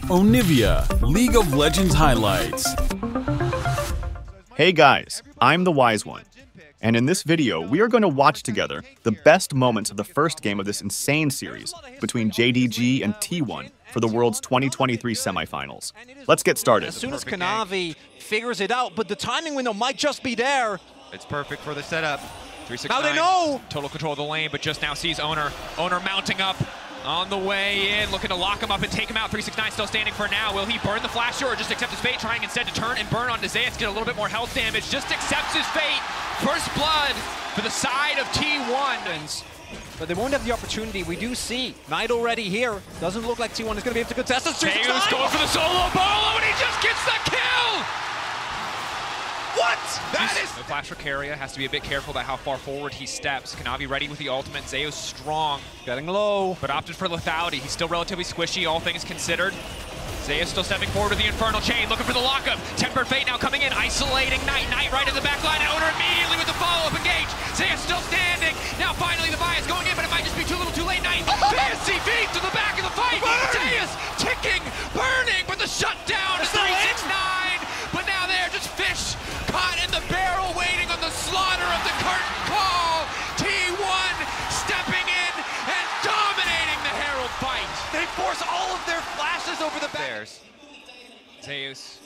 Onivia League of Legends highlights. Hey guys, I'm the Wise One, and in this video we are going to watch together the best moments of the first game of this insane series between JDG and T1 for the World's 2023 semifinals. Let's get started. As soon as Kanavi figures it out, but the timing window might just be there. It's perfect for the setup. 369. Now they know! Total control of the lane, but just now sees Oner. Oner mounting up on the way in, looking to lock him up and take him out. 369 still standing for now. Will he burn the flash or just accept his fate, trying instead to turn and burn on Zeus, get a little bit more health damage. Just accepts his fate. First blood for the side of T1. But they won't have the opportunity. We do see Knight already here. Doesn't look like T1 is going to be able to contest this. Zeus going for the solo bolo, and he just gets the kill! What? That is... No flash for Keria, has to be a bit careful about how far forward he steps. Kanavi ready with the ultimate, Zeus strong. Getting low. But opted for lethality. He's still relatively squishy, all things considered. Zeus still stepping forward with the Infernal Chain, looking for the lockup. Tempered Fate now coming in, isolating Knight. Knight right in the back line, and Oner immediately with the follow-up engage. Zeus still standing. Now finally the bias going in, but it might just be too little too late. Knight, fancy feet to the back of the fight. Zeus ticking, burning, but the shutdown to 369. But now they're just fish caught in the barrel, waiting on the slaughter of the curtain call. T1 stepping in and dominating the Herald fight. They force all of their flashes over the back. Zeus,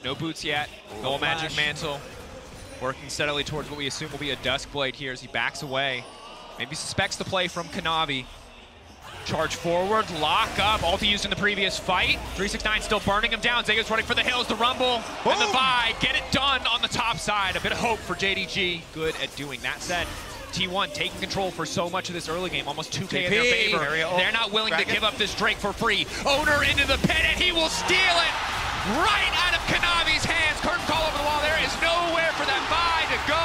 no boots yet, no magic mantle. Working steadily towards what we assume will be a Duskblade here as he backs away. Maybe suspects the play from Kanavi. Charge forward, lock up, ulti used in the previous fight. 369 still burning him down. Zeus running for the hills, the rumble, and the Vi. Get it done on the top side. A bit of hope for JDG. Good at doing that said. T1 taking control for so much of this early game, almost 2K in their favor. They're not willing to give up this Drake for free. Oner into the pit, and he will steal it right out of Kanavi's hands. Curtain call over the wall. There is nowhere for that Vi to go.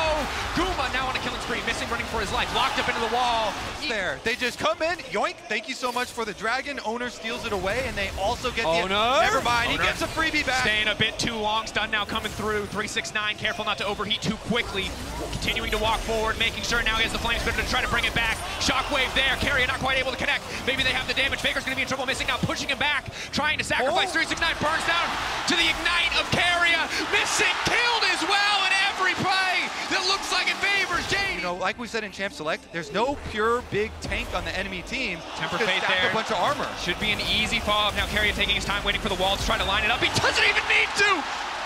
Guma now on a killing spree, missing, running for his life, locked up into the wall. There, they just come in, yoink, thank you so much for the dragon. Oner steals it away, and they also get the... Never mind, he gets a freebie back. Staying a bit too long, stun now coming through. 369, careful not to overheat too quickly. Continuing to walk forward, making sure now he has the flame spitter to try to bring it back. Shockwave there, Keria not quite able to connect. Maybe they have the damage. Faker's gonna be in trouble, missing now, pushing him back, trying to sacrifice. 369 burns down to the ignite of Keria, missing, killed as well in every play that looks like it favors JD. You know, like we said in Champ Select, there's no pure big tank on the enemy team. Temper Fate there. A bunch of armor. Should be an easy follow-up. Now Keria taking his time, waiting for the wall to try to line it up. He doesn't even need to!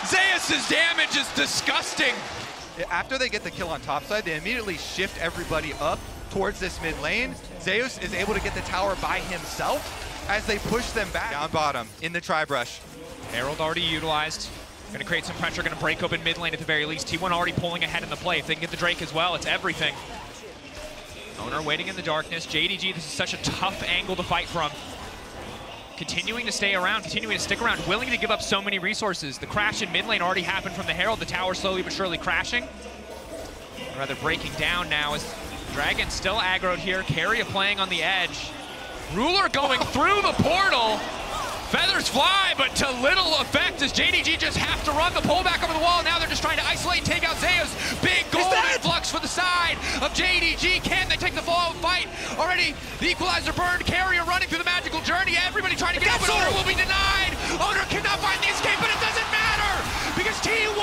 Zeus's damage is disgusting. After they get the kill on top side, they immediately shift everybody up towards this mid lane. Zeus is able to get the tower by himself as they push them back. Down bottom, in the tri-brush. Herald already utilized. Gonna create some pressure, gonna break open mid lane at the very least. T1 already pulling ahead in the play. If they can get the Drake as well, it's everything. Oner waiting in the darkness. JDG, this is such a tough angle to fight from. Continuing to stay around, continuing to stick around, willing to give up so many resources. The crash in mid lane already happened from the Herald. The tower slowly but surely crashing. Or rather breaking down now as Dragon still aggroed here. Keria playing on the edge. Ruler going through the portal. Feathers fly, but to little effect as JDG just have to run the pullback over the wall. Now they're just trying to isolate and take out Zeus. Big gold influx for the side of JDG. Can they take the fall fight? Already the equalizer burned. Keria running through the magical journey. Everybody trying to get out, but Oner will be denied. Oner cannot find the escape, but it doesn't matter because T1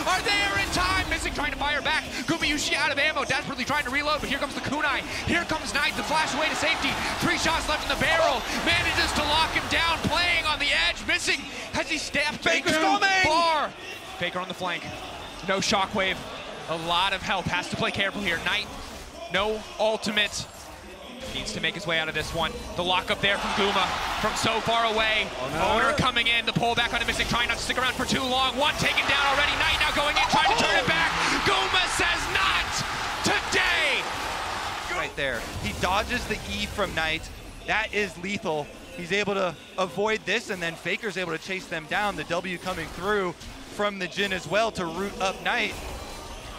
are there in time. Missing, trying to fire back. Gumayushi out of ammo, desperately trying to reload, but here comes the kunai. Here comes Knight, the flash away to safety. 3 shots left in the barrel. Manages to lock him down, playing on the edge, missing. Has he stabbed? Faker's coming! Bar. Faker on the flank. No shockwave. A lot of help. Has to play careful here. Knight, no ultimate. Needs to make his way out of this one. The lockup there from Guma from so far away. Oner coming in, the pullback on a missing, trying not to stick around for too long. One taken down already. Knight now going in, trying to turn it back. Guma says not today. Right there. He dodges the E from Knight. That is lethal. He's able to avoid this, and then Faker's able to chase them down. The W coming through from the Jhin as well to root up Knight.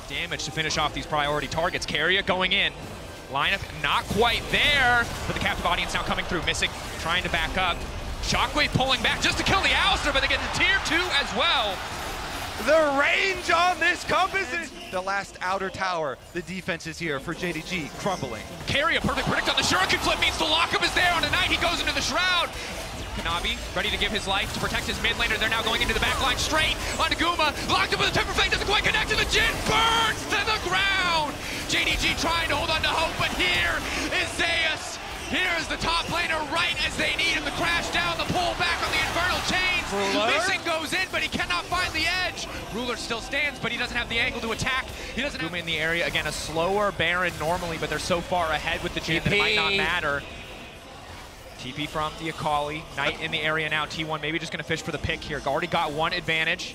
Damage to finish off these priority targets. Keria going in. Lineup not quite there, but the captive audience now coming through, missing, trying to back up. Shockwave pulling back just to kill the Alistar, but they get the tier 2 as well. The range on this compass is the last outer tower. The defense is here for JDG, crumbling. Keria, perfect predict on the Shuriken flip means the lockup is there on a Knight. He goes into the Shroud. Kanavi ready to give his life to protect his mid laner. They're now going into the back line straight onto Guma. Locked up with a Temper Fang, doesn't quite connect to the Jhin. Burns to the ground. JDG trying to hold on to hope, but here is Zeus. Here's the top laner right as they need him to crash down the pull back on the Infernal Chains. Missing goes in, but he cannot find the edge. Ruler still stands, but he doesn't have the angle to attack. He doesn't have in the area. Again, a slower Baron normally, but they're so far ahead with the Jhin that it might not matter. TP from the Akali. Knight in the area now. T1 maybe just going to fish for the pick here. Already got one advantage.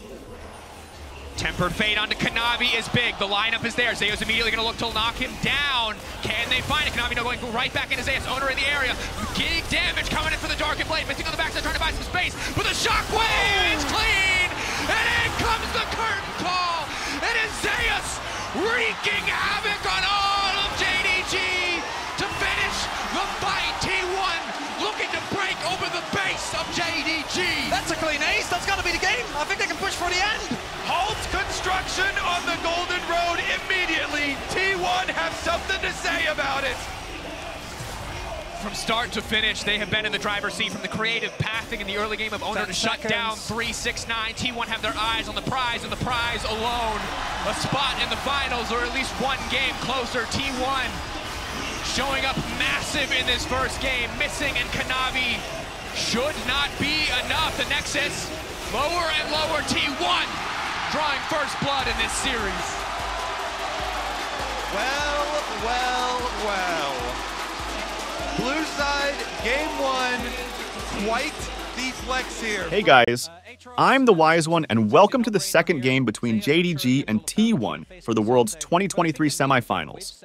Tempered Fate onto Kanavi is big. The lineup is there. Zeus immediately going to look to knock him down. Can they find it? Kanavi now going right back into Zeus. Owner in the area. Getting damage coming in for the Darkened Blade. Missing on the backside, trying to buy some space. But the Shockwave is clean. And in comes the curtain call. It is Zeus wreaking havoc on all of JDG to finish the fight. T1 looking to break over the base of JDG. That's a clean ace. That's got to be the game. I think they can push for the end. Halt construction on the Golden Road immediately. T1 have something to say about it. From start to finish, they have been in the driver's seat from the creative pathing in the early game of Owner to shut down 369. T1 have their eyes on the prize, and the prize alone. A spot in the finals, or at least one game closer. T1 showing up massive in this first game. Missing, and Kanavi should not be enough. The Nexus lower and lower. T1 drawing first blood in this series. Well, well, well. Blue side, game one, quite the flex here. Hey guys, I'm the Wise One, and welcome to the second game between JDG and T1 for the World's 2023 semifinals.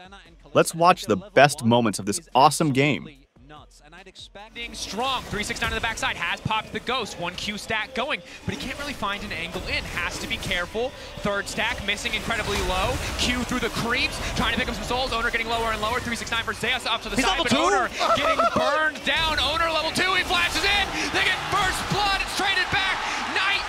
Let's watch the best moments of this awesome game. Being strong, 369 on the backside, has popped the Ghost, 1 Q stack going, but he can't really find an angle in, has to be careful. Third stack missing incredibly low, Q through the creeps, trying to pick up some souls, Owner getting lower and lower, 369 for Zeus up to the side, but Owner getting burned down, Owner level 2, he flashes in, they get first blood, it's traded back, Knight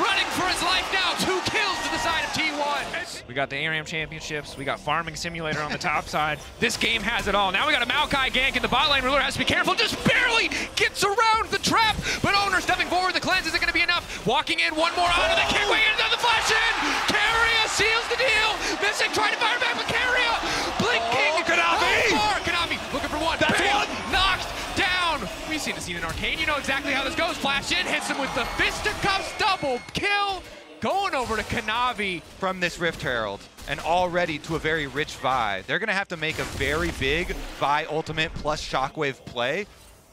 running for his life now, 2 kills to the side of T1. We got the ARAM championships, we got Farming Simulator on the top side. This game has it all. Now we got a Maokai gank in the bot lane. Ruler has to be careful, just barely gets around the trap, but Owner stepping forward, the cleanse isn't gonna be enough. Walking in, one more Honor, they can't wait into the flash in! Keria seals the deal! Missing, trying to fire back, but Keria blinking! Kanavi looking for one. That's one! Knocked down! We've seen the scene in Arcane, you know exactly how this goes. Flash in, hits him with the fisticuffs, double kill! Going over to Kanavi. From this Rift Herald, and already to a very rich Vi. They're going to have to make a very big Vi ultimate plus Shockwave play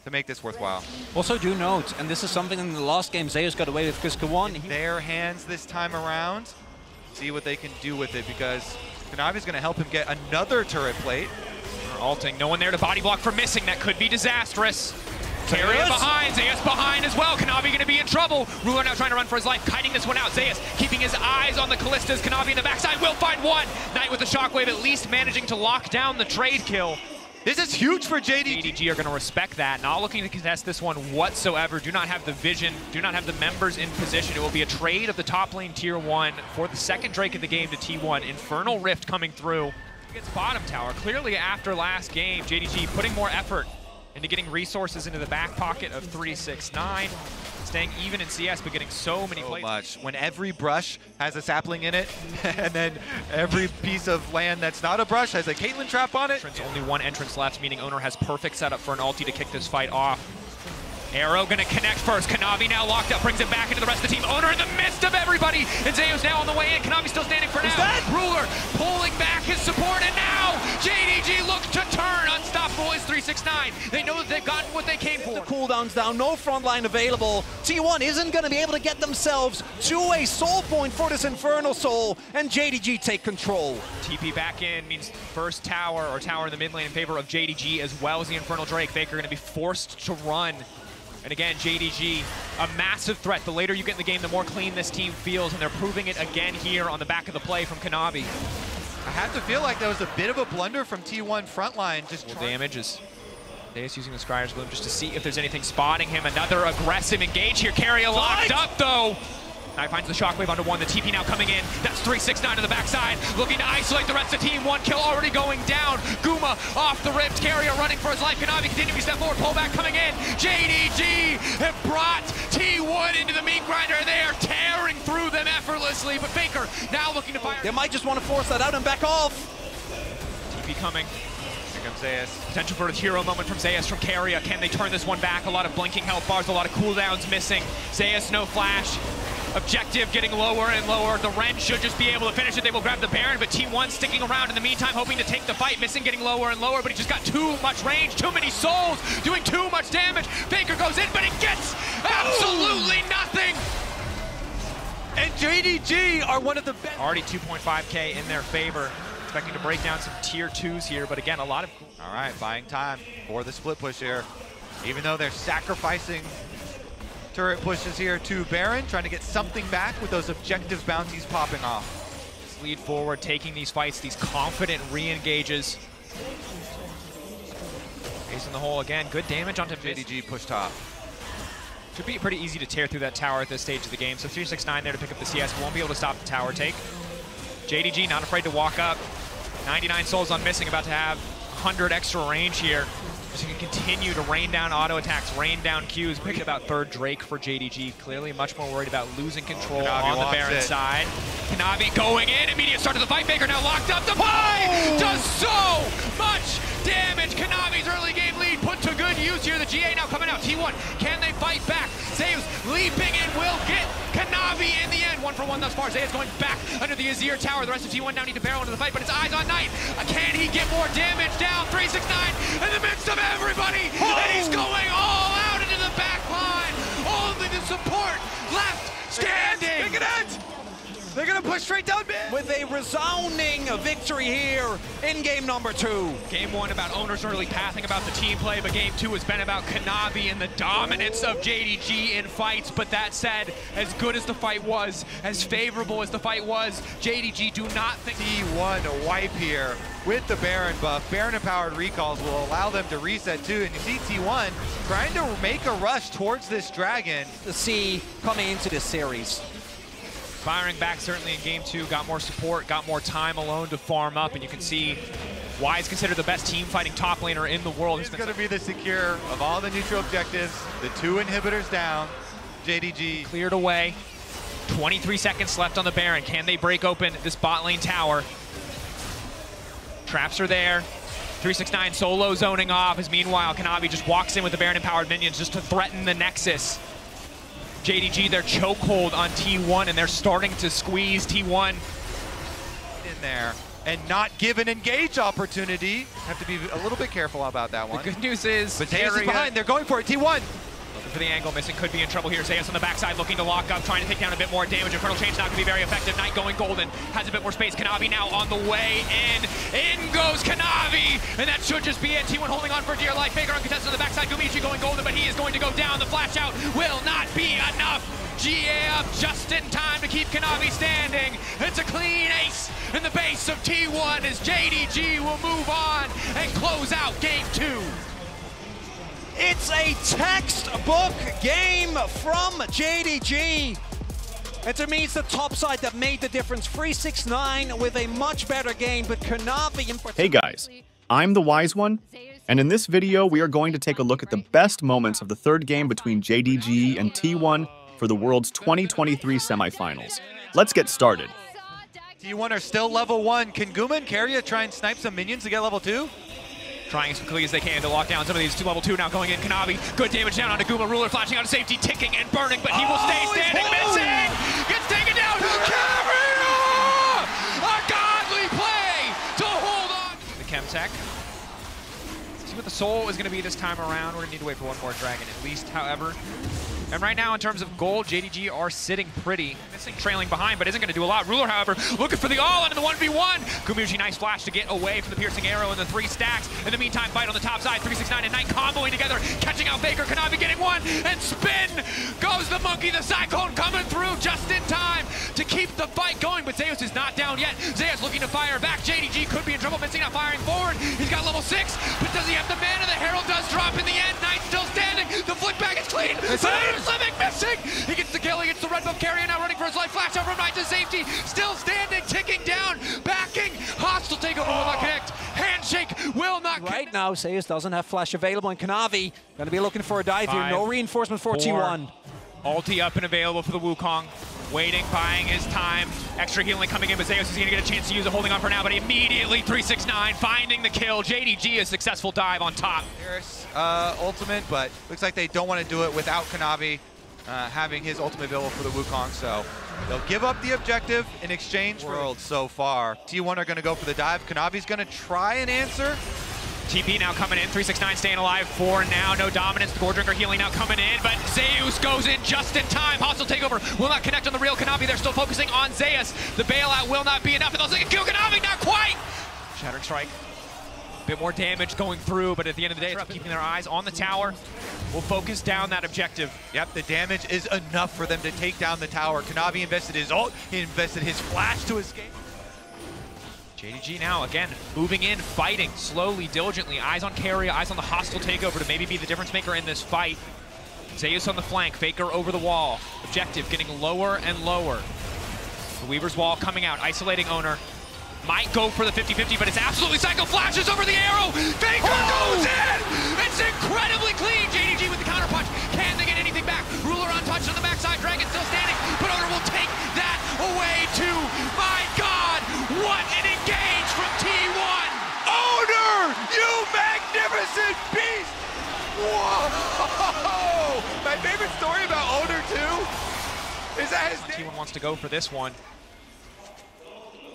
to make this worthwhile. Also do note, and this is something in the last game Zeus got away with Kiska 1. Their hands this time around. See what they can do with it, because Kanavi's going to help him get another turret plate. Alting, no one there to body block for missing. That could be disastrous. Keria behind, Zeus behind as well. Kanavi going to be in trouble. Ruler now trying to run for his life, kiting this one out. Zeus keeping his eyes on the Callistas. Kanavi in the backside will find one. Knight with the Shockwave at least managing to lock down the trade kill. This is huge for JDG. JDG are going to respect that. Not looking to contest this one whatsoever. Do not have the vision. Do not have the members in position. It will be a trade of the top lane tier 1 for the second Drake of the game to T1. Infernal Rift coming through. Gets bottom tower. Clearly after last game, JDG putting more effort into getting resources into the back pocket of 369. Staying even in CS, but getting so many plays. Much. When every brush has a sapling in it, and then every piece of land that's not a brush has a Caitlyn trap on it. Only one entrance left, meaning Owner has perfect setup for an ulti to kick this fight off. Arrow gonna connect first. Kanavi now locked up, brings it back into the rest of the team. Owner in the midst of everybody, and Zeus now on the way in. Kanavi still standing for now. Ruler pulling back his support, and now JDG looks to turn. Unstoppable is 369. They know that they've gotten what they came for. The cooldowns down, no front line available. T1 isn't going to be able to get themselves to a soul point for this Infernal Soul, and JDG take control. TP back in means first tower, or tower in the mid lane in favor of JDG, as well as the Infernal Drake. Faker going to be forced to run. And again, JDG, a massive threat. The later you get in the game, the more clean this team feels, and they're proving it again here on the back of the play from Kanavi. I have to feel like that was a bit of a blunder from T1 frontline. Just damage is Deus using the Scryer's Gloom just to see if there's anything spotting him. Another aggressive engage here. Keria locked up though. Knight finds the shockwave onto one, the TP now coming in. That's 369 to the backside, looking to isolate the rest of the team. One kill already going down. Guma off the ribs, Carrier running for his life. Kanavi continuing to step forward, pullback coming in. JDG have brought T1 into the meat grinder. They are tearing through them effortlessly, but Faker now looking to fire. They might just want to force that out and back off. TP coming. Here comes Zayas. Potential for a hero moment from Zayas from Carrier. Can they turn this one back? A lot of blinking health bars, a lot of cooldowns missing. Zayas no flash. Objective getting lower and lower. The Ren should just be able to finish it. They will grab the Baron, but T1 sticking around in the meantime, hoping to take the fight. Missing getting lower and lower, but he just got too much range, too many souls, doing too much damage. Faker goes in, but it gets absolutely nothing. And JDG are one of the best. Already 2.5K in their favor. Expecting to break down some tier 2s here, but again, a lot of... All right, buying time for the split push here. Even though they're sacrificing turret pushes here to Baron, trying to get something back with those objectives bounties popping off. Just lead forward, taking these fights, these confident re-engages. Ace in the hole again, good damage onto JDG push top. Should be pretty easy to tear through that tower at this stage of the game. So 369 there to pick up the CS, won't be able to stop the tower take. JDG not afraid to walk up. 99 souls on missing, about to have 100 extra range here. Just going to continue to rain down auto attacks, rain down Qs. Pick about third Drake for JDG. Clearly much more worried about losing control on the Baron side. Kanavi going in, immediate start of the fight. Faker now locked up. The play does so much damage. Kanavi's early game lead put to good use here. The GA now coming out. T1, can they fight back? Zeus leaping in, will get Kanavi in the end. 1-for-1 thus far. Zeus going back under the Azir tower. The rest of T1 now need to barrel into the fight, but it's eyes on Knight. Can he get more damage down? 369 in the midst of everybody, and he's going all out into the back line. Only the support left standing. Look at it! They're gonna push straight down mid. With a resounding victory here in game number 2. Game 1 about owners early pathing about the team play, but game 2 has been about Kanavi and the dominance of JDG in fights. But that said, as good as the fight was, as favorable as the fight was, JDG do not think T1 wipe here with the Baron buff. Baron empowered recalls will allow them to reset too, and you see T1 trying to make a rush towards this dragon. To see coming into this series. firing back certainly in game 2, got more support, got more time alone to farm up, and you can see why he's considered the best team fighting top laner in the world. He's going to be the secure of all the neutral objectives, the 2 inhibitors down. JDG cleared away. 23 seconds left on the Baron. Can they break open this bot lane tower? Traps are there. 369 solo zoning off as meanwhile Kanavi just walks in with the Baron empowered minions just to threaten the Nexus. JDG, their chokehold on T1, and they're starting to squeeze T1 in there and not give an engage opportunity. Have to be a little bit careful about that one. The good news is but Zeus is behind. They're going for it. T1 looking for the angle, missing, could be in trouble here. Zeus on the backside looking to lock up, trying to take down a bit more damage. Infernal Chain's not going to be very effective. Knight going golden, has a bit more space. Kanavi now on the way in. In goes Kanavi, and that should just be it. T1 holding on for dear life. Faker uncontested on the backside. Gumichi going golden, but he is going to go down. The flash out will not be enough. GA up just in time to keep Kanavi standing. It's a clean ace in the base of T1 as JDG will move on and close out game 2. It's a textbook game from JDG. And to me, it's the top side that made the difference. 369 with a much better game, but Kanavi in particular. Hey guys, I'm the Wise One, and in this video we are going to take a look at the best moments of the third game between JDG and T1 for the World's 2023 semifinals. Let's get started. T1 are still level 1. Can Guma and Carrier try and snipe some minions to get level 2? Trying as quickly as they can to lock down some of these level 2 now going in. Kanavi, good damage down onto Guma. Ruler flashing out of safety, ticking and burning, but he will stay standing, missing! Gets taken down! Carrier! A godly play to hold on! The Chemtech. See what the soul is going to be this time around. We're going to need to wait for one more dragon at least, however. And right now, in terms of gold, JDG are sitting pretty. Missing, trailing behind, but isn't going to do a lot. Ruler, however, looking for the all into the 1v1. Gumichi, nice flash to get away from the piercing arrow and the 3 stacks. In the meantime, fight on the top side. 369 and Knight comboing together, catching out Faker. Kanavi getting one, and spin goes the monkey. The Cyclone coming through just in time to keep the fight going, but Zeus is not down yet. Zeus looking to fire back. JDG could be in trouble, missing, not firing forward. He's got level 6, but does he have the mana? The Herald does drop in the end. Knight still standing. The flick back is clean. Slimming, missing! He gets the kill, he gets the red buff carrier now running for his life. Flash over Knight to safety. Still standing, ticking down, backing. Hostile takeover will not connect. Handshake will not connect. Right now, Zeus doesn't have flash available, and Kanavi going to be looking for a dive here. No reinforcement for T1. Ulti up and available for the Wukong. Waiting, buying his time. Extra healing coming in, but Zeus is going to get a chance to use it, holding on for now, but he immediately 369, finding the kill. JDG, a successful dive on top. Harris ultimate, but looks like they don't want to do it without Kanavi having his ultimate available for the Wukong, so they'll give up the objective in exchange for world so far. T1 are going to go for the dive. Kanavi's going to try and answer. TP now coming in, 369 staying alive, 4 now, no dominance. The Goredrinker healing now coming in, but Zeus goes in just in time. Hostile takeover will not connect on the real Kanavi. They're still focusing on Zeus. The bailout will not be enough, and they'll say kill Kanavi, not quite! Shattering Strike. A bit more damage going through, but at the end of the day, it's keeping their eyes on the tower. We'll focus down that objective. Yep, the damage is enough for them to take down the tower. Kanavi invested his ult, he invested his flash to escape. JDG now, again, moving in, fighting, slowly, diligently. Eyes on Keria, eyes on the hostile takeover to maybe be the difference maker in this fight. Zeus on the flank, Faker over the wall. Objective getting lower and lower. The Weaver's Wall coming out, isolating Owner. Might go for the 50-50, but it's absolutely Psycho flashes over the arrow. Faker goes in! It's incredibly clean. JDG with the counter punch. Can they get anything back? Ruler untouched on the backside. Dragon still standing, but Owner will take that away too. My God, what an engage from T1! Owner, you magnificent beast! Whoa! My favorite story about Owner too is that his T1 wants to go for this one.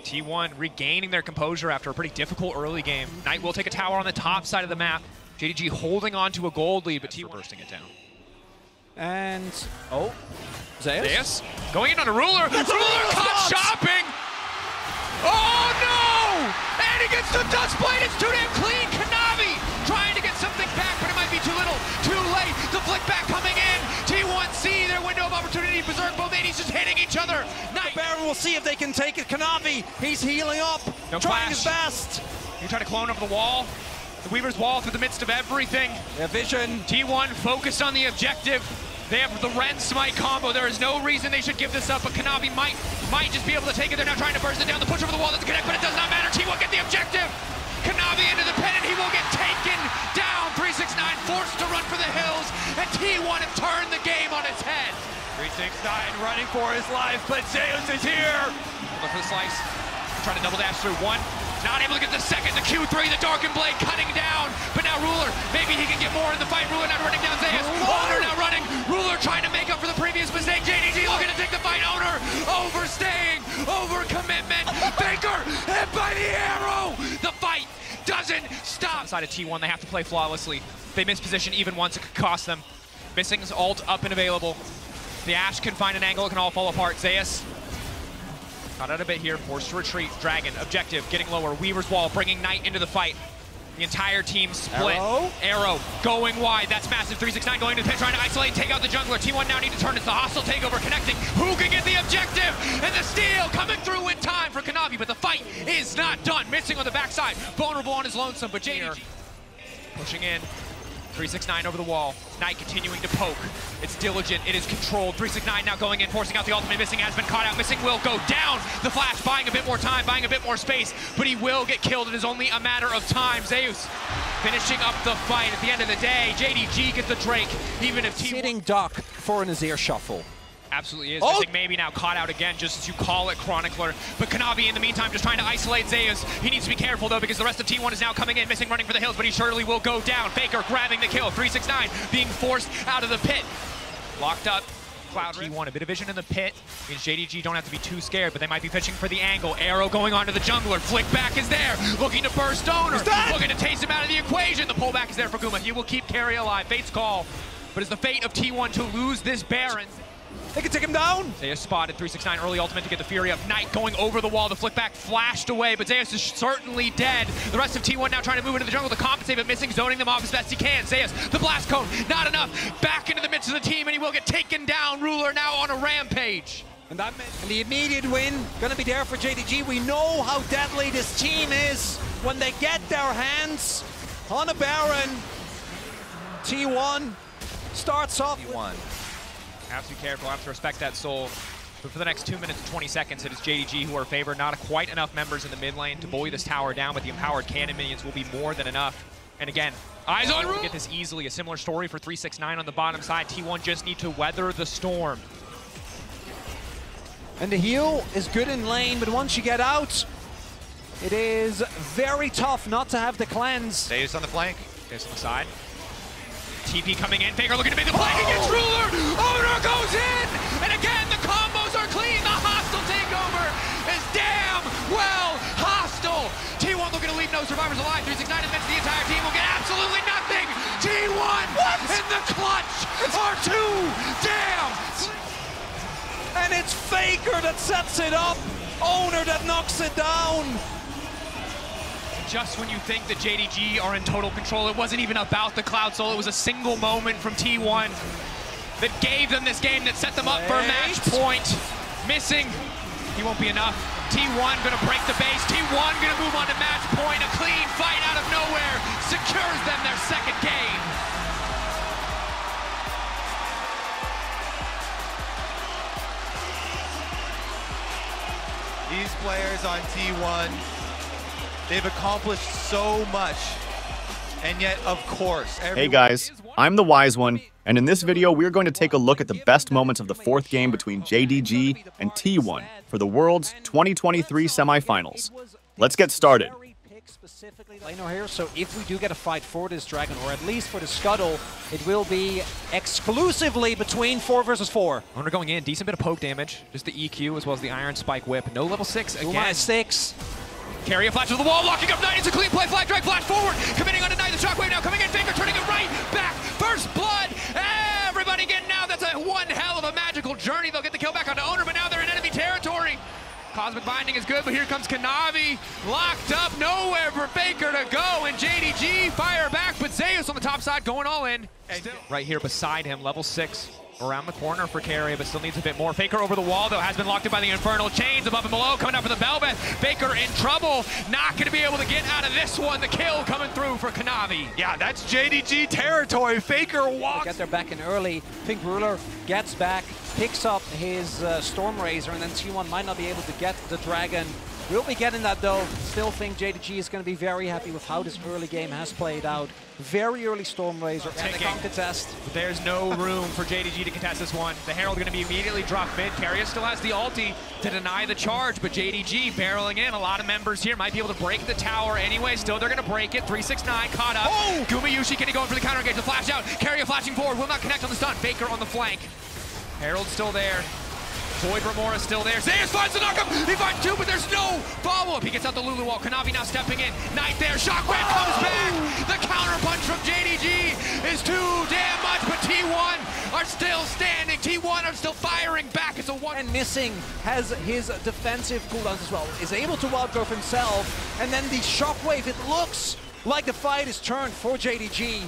T1 regaining their composure after a pretty difficult early game. Knight will take a tower on the top side of the map. JDG holding on to a gold lead, but T1 bursting it down. And, oh, Zeus? Going in on a Ruler. Ruler caught shopping! Oh no! And he gets the dust blade. It's too damn clean. Kanavi trying to get something back, but it might be too little, too late. The flick back coming in. T1 see their window of opportunity. Berserk, both 80s just hitting each other. The Baron will see if they can take it. Kanavi, he's healing up, trying his best. You try to clone over the wall. The Weaver's Wall through the midst of everything. Their vision. T1 focused on the objective. They have the Ren Smite combo. There is no reason they should give this up, but Kanavi might just be able to take it. They're now trying to burst it down. The push over the wall doesn't connect, but it does not matter. T1 get the objective. Kanavi into the pit, and he will get taken down. 369 forced to run for the hills, and T1 have turned the game on its head. 369 running for his life, but Zeus is here. Look for the slice. Trying to double dash through one. Not able to get the second. The Q3, the Darkened Blade cutting down. But now Ruler, maybe he can get more in the fight. Ruler now running down Zeus. Owner now running. Ruler trying to make up for the previous mistake. JDG looking to take the fight. Owner overstaying, over commitment. Faker hit by the arrow. The fight doesn't stop. Inside of T1, they have to play flawlessly. If they miss position even once, it could cost them. Missing his ult up and available. The Ashe can find an angle, it can all fall apart. Zeus got out a bit here, forced to retreat. Dragon, objective, getting lower. Weaver's Wall, bringing Knight into the fight. The entire team split. Arrow going wide. That's massive. 369 going to the pit, trying to isolate and take out the jungler. T1 now need to turn. It's the hostile takeover connecting. Who can get the objective? And the steal coming through in time for Kanavi, but the fight is not done. Missing on the backside. Vulnerable on his lonesome, but JDG pushing in. 369 over the wall. Knight continuing to poke. It's diligent. It is controlled. 369 now going in, forcing out the ultimate. Missing has been caught out. Missing will go down. The flash buying a bit more time, buying a bit more space, but he will get killed. It is only a matter of time. Zeus finishing up the fight. At the end of the day, JDG gets the Drake, even if T1 sitting duck for an Azir shuffle. Absolutely is. Missing maybe now caught out again, just as you call it, Chronicler. But Kanavi in the meantime just trying to isolate Zeus. He needs to be careful though, because the rest of T1 is now coming in. Missing running for the hills, but he surely will go down. Faker grabbing the kill. 369 being forced out of the pit. Locked up. Cloud T1, a bit of vision in the pit. Means JDG don't have to be too scared, but they might be fishing for the angle. Arrow going on to the jungler. Flick back is there. Looking to burst Owner. Looking to taste him out of the equation. The pullback is there for Guma. He will keep Keria alive. Fate's call. But it's the fate of T1 to lose this Baron. They can take him down. Zeus spotted. 369 early ultimate to get the Fury up. Knight going over the wall. The flick back flashed away, but Zeus is certainly dead. The rest of T1 now trying to move into the jungle to compensate, but missing, zoning them off as best he can. Zeus, the blast cone, not enough. Back into the midst of the team, and he will get taken down. Ruler now on a rampage. And the immediate win gonna be there for JDG. We know how deadly this team is when they get their hands on a Baron. T1 starts off. T1 Have to be careful, have to respect that soul. But for the next 2 minutes and 20 seconds, it is JDG who are favored. Not quite enough members in the mid lane to bully this tower down, but the empowered cannon minions will be more than enough. And again, eyes on Rule. Get this easily. A similar story for 369 on the bottom side. T1 just need to weather the storm. And the heal is good in lane, but once you get out, it is very tough not to have the cleanse. Zeus on the flank. Zeus on the side. TP coming in. Faker looking to make the play against Ruler. Owner goes in. And again, the combos are clean. The hostile takeover is damn well hostile. T1 looking to leave no survivors alive. 369 admits the entire team will get absolutely nothing. T1 in the clutch are too damn. And it's Faker that sets it up. Owner that knocks it down. Just when you think that JDG are in total control, it wasn't even about the Cloud Soul. It was a single moment from T1 that gave them this game, that set them up for a match point. Missing, he won't be enough. T1 gonna break the base. T1 gonna move on to match point. A clean fight out of nowhere secures them their second game. These players on T1, they've accomplished so much, and yet, of course, Hey guys, I'm the Wise One, and in this video, we're going to take a look at the best moments of the fourth game between JDG and T1 for the World's 2023 semifinals. Let's get started. Laner here, so if we do get a fight for this dragon, or at least for the scuttle, it will be exclusively between 4 versus 4. Owner going in, decent bit of poke damage, just the EQ as well as the Iron Spike Whip. No level 6 again. 6. Carry a flash to the wall, locking up Knight. It's a clean play. Flag drag, flash forward. Committing on Knight. The shockwave now coming in. Faker turning it right back. First blood. Everybody getting out. That's a one hell of a magical journey. They'll get the kill back onto Owner, but now they're in enemy territory. Cosmic Binding is good, but here comes Kanavi. Locked up. Nowhere for Faker to go. And JDG fire back, but Zeus on the top side going all in. Right here beside him, level 6. Around the corner for Carry, but still needs a bit more. Faker over the wall, though, has been locked in by the Infernal Chains above and below, coming up for the Belbeth. Faker in trouble, not going to be able to get out of this one. The kill coming through for Kanavi. Yeah, that's JDG territory. Faker walks. Get there back in early. Pink Ruler gets back, picks up his Storm Razor, and then T1 might not be able to get the Dragon. We'll be getting that though. Still think JDG is going to be very happy with how this early game has played out. Very early Storm Razor and the contest. There's no room for JDG to contest this one. The Herald going to be immediately dropped mid. Carrier still has the ulti to deny the charge, but JDG barreling in. A lot of members here might be able to break the tower anyway. Still, they're going to break it. 369 caught up. Oh! Gumayusi going to go in for the counter engage. The flash out. Carrier flashing forward. Will not connect on the stun. Faker on the flank. Herald still there. Void Remora still there. Zeus finds the knockup. He finds 2, but there's no follow-up. He gets out the Lulu wall. Kanavi now stepping in. Knight there. Shockwave comes back. The counter punch from JDG is too damn much, but T1 are still standing. T1 are still firing back. It's a 1. And Missing has his defensive cooldowns as well. Is able to wildgrowth himself. And then the Shockwave, it looks like the fight is turned for JDG.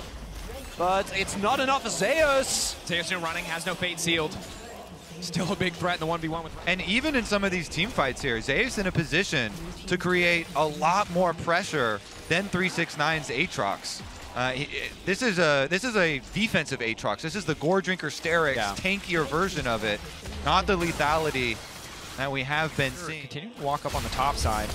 But it's not enough for Zeus. Zeus now running, has no fate sealed. Still a big threat in the 1v1 with... And even in some of these team fights here, Zeus in a position to create a lot more pressure than 369's Aatrox. This is a defensive Aatrox. This is the Gore Drinker Sterix, tankier version of it, not the lethality that we have been seeing. Continue to walk up on the top side.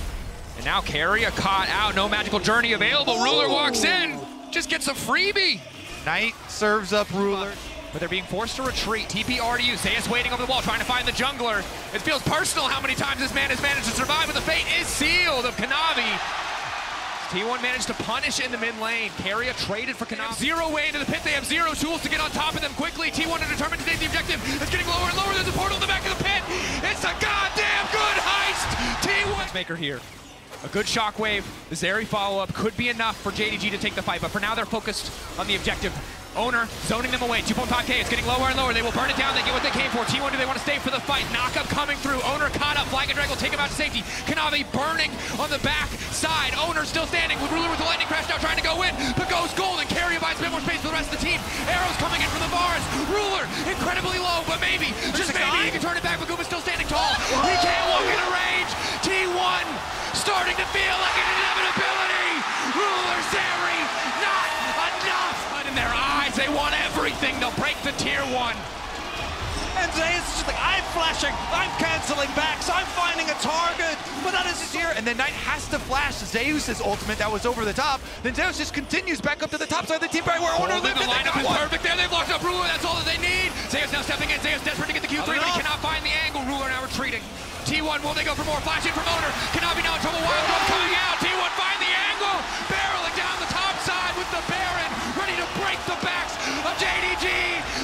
And now Carrier caught out, no magical journey available. Ruler walks in, just gets a freebie. Knight serves up Ruler. But they're being forced to retreat. TP RDU, Zeus waiting over the wall, trying to find the jungler. It feels personal how many times this man has managed to survive, but the fate is sealed of Kanavi. T1 managed to punish in the mid lane. Carrier traded for Kanavi. 0 way into the pit. They have 0 tools to get on top of them quickly. T1 are determined to take the objective. It's getting lower and lower. There's a portal in the back of the pit. It's a goddamn good heist. T1 maker here. A good shockwave. The Zeri follow-up could be enough for JDG to take the fight, but for now they're focused on the objective. Owner zoning them away. 2.5K. It's getting lower and lower. They will burn it down. They get what they came for. T1, do they want to stay for the fight? Knockup coming through. Owner caught up. Flag and Drag will take him out to safety. Kanavi burning on the back side. Owner still standing with Ruler with the lightning crash now trying to go in, but goes gold and Carrier buys a bit more space for the rest of the team. Arrows coming in from the bars. Ruler incredibly low, but maybe, just maybe, he can turn it back. But Guma's still standing tall. He can't walk into range. T1 starting to feel like an inevitability. Ruler, Zeri, not enough. But in their eyes, they want everything. They'll break the tier 1. Zeus is just like, I'm flashing, I'm canceling backs, I'm finding a target, but that is here, and then Knight has to flash Zeus's ultimate that was over the top. Then Zeus just continues back up to the top side of the team, right where Oner lived. The lineup is perfect there. They've locked up Ruler. That's all that they need. Zeus now stepping in. Zeus desperate to get the Q3, but he cannot find the angle. Ruler now retreating. T1, will they go for more? Flash in from Oner. Kanavi now in trouble. Wild One coming out. T1 find the angle. Barreling down the top side with the Baron, ready to break the backs of JDG.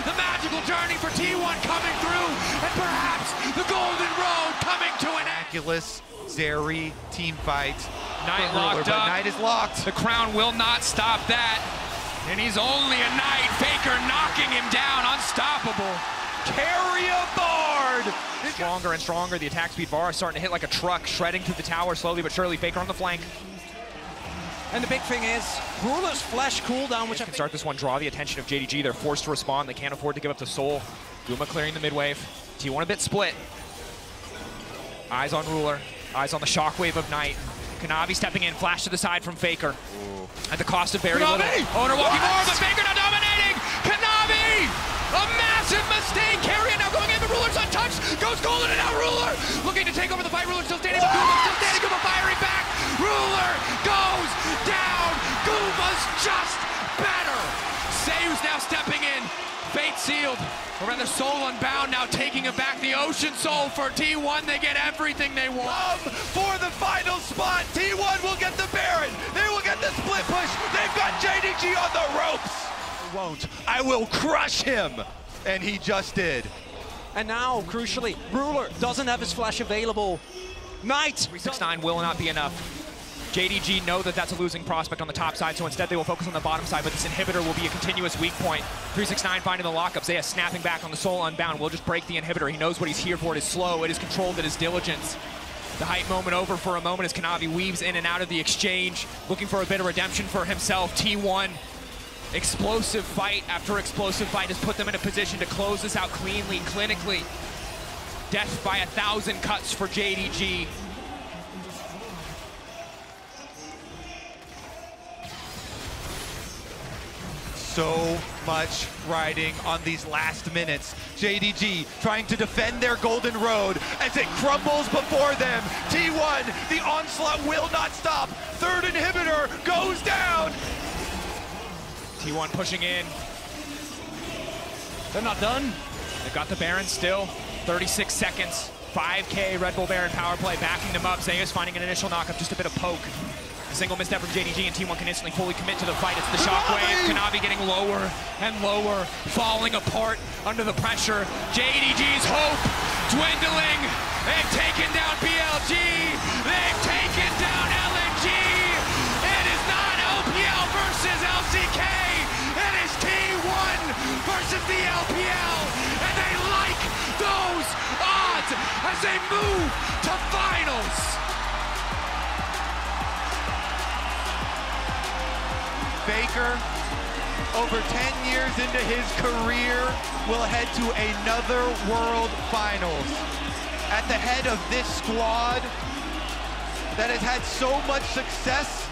The magical journey for T1 coming through, and perhaps the Golden Road coming to an end. Miraculous Zeri team fight. Knight Ruler, locked up. Knight is locked. The crown will not stop that. And he's only a Knight. Faker knocking him down, unstoppable. Carry a Bard. Stronger and stronger. The attack speed bar is starting to hit like a truck, shredding through the tower slowly but surely. Faker on the flank. And the big thing is, Ruler's flash cooldown, which Can start this one, draw the attention of JDG. They're forced to respond. They can't afford to give up the soul. Guma clearing the mid wave. T1 a bit split. Eyes on Ruler. Eyes on the shockwave of Knight. Kanavi stepping in, flash to the side from Faker. At the cost of very little. Oner walking more, but Faker now dominating! Kanavi! A massive mistake! Carrion now going in, but Ruler's untouched! Goes Golden and now Ruler! Looking to take over the fight, Ruler still standing, but Guma's still standing, Guma firing back! Ruler goes down! Guma's just better! Zeus now stepping in. Fate sealed, or rather soul unbound, now taking it back. The Ocean Soul for T1, they get everything they want. For the final spot, T1 will get the Baron. They will get the split push. They've got JDG on the ropes. I won't. I will crush him. And he just did. And now, crucially, Ruler doesn't have his flash available. Knight! 369 will not be enough. JDG know that that's a losing prospect on the top side, so instead they will focus on the bottom side, but this inhibitor will be a continuous weak point. 369 finding the lockup. Zeus snapping back on the soul unbound. Will just break the inhibitor. He knows what he's here for. It is slow, it is controlled, it is diligence. The hype moment over for a moment as Kanavi weaves in and out of the exchange, looking for a bit of redemption for himself. T1, explosive fight after explosive fight has put them in a position to close this out cleanly, clinically. Death by 1,000 cuts for JDG. So much riding on these last minutes. JDG trying to defend their Golden Road as it crumbles before them. T1, the onslaught will not stop. Third inhibitor goes down. T1 pushing in. They're not done. They've got the Baron still. 36 seconds. 5K Red Bull Baron power play backing them up. Zeus finding an initial knockup, just a bit of poke. A single misstep from JDG and T1 can instantly fully commit to the fight. It's the shockwave. Kanavi getting lower and lower, falling apart under the pressure. JDG's hope dwindling. They've taken down BLG. They've taken down LNG. It is not LPL versus LCK. It is T1 versus the LPL. And they like those odds as they move to finals. Faker, over 10 years into his career, will head to another World Finals. At the head of this squad that has had so much success